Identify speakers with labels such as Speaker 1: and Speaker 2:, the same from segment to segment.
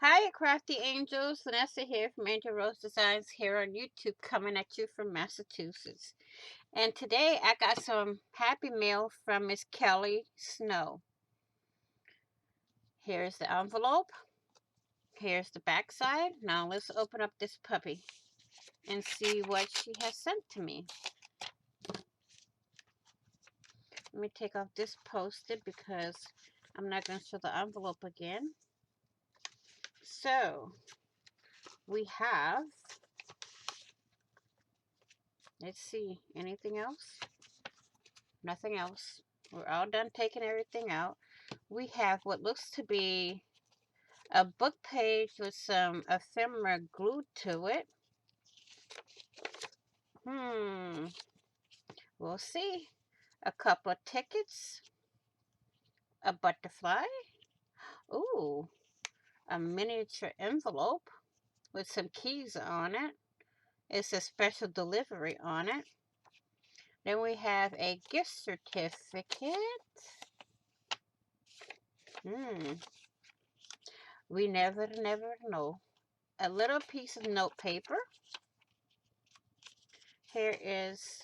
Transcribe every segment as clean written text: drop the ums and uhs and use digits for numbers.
Speaker 1: Hi, Crafty Angels. Vanessa here from Angel Rose Designs here on YouTube, coming at you from Massachusetts. And today I got some happy mail from Miss Kelly Snow. Here's the envelope. Here's the back side. Now let's open up this puppy and see what she has sent to me. Let me take off this post-it because I'm not going to show the envelope again. So we have, let's see, anything else? Nothing else. We're all done taking everything out. We have what looks to be a book page with some ephemera glued to it. We'll see. A couple of tickets. A butterfly. Ooh, a miniature envelope with some keys on it. It's a special delivery on it. Then we have a gift certificate. We never know. A little piece of note paper. Here is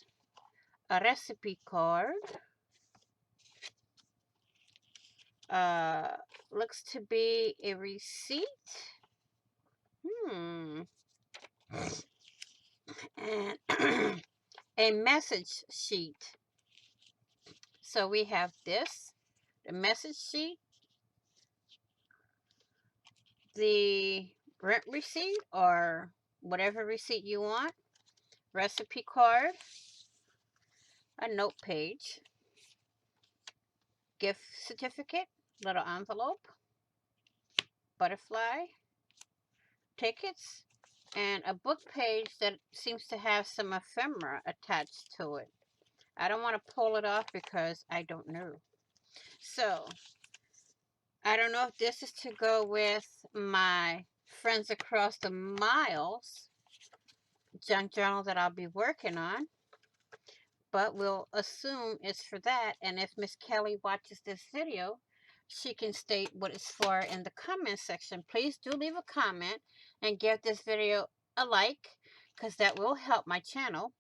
Speaker 1: a recipe card. Looks to be a receipt. And a message sheet. So we have this, the message sheet, the rent receipt or whatever receipt you want, recipe card, a note page, gift certificate, little envelope, butterfly, tickets, and a book page that seems to have some ephemera attached to it. I don't want to pull it off because I don't know. So, I don't know if this is to go with my Friends Across the Miles junk journal that I'll be working on, but we'll assume it's for that. And if Miss Kelly watches this video, she can state what it's for in the comment section. Please do leave a comment and give this video a like, because that will help my channel.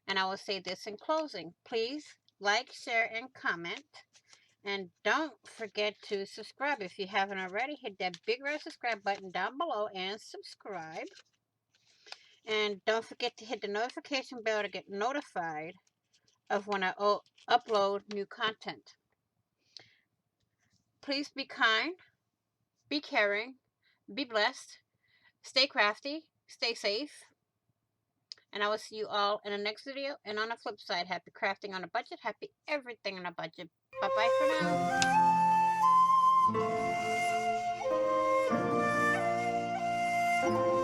Speaker 1: And I will say this in closing. Please like, share, and comment. And don't forget to subscribe if you haven't already. Hit that big red subscribe button down below and subscribe. And don't forget to hit the notification bell to get notified of when I upload new content. Please be kind, be caring, be blessed, stay crafty, stay safe. And I will see you all in the next video. And on the flip side, happy crafting on a budget, happy everything on a budget. Bye-bye for now.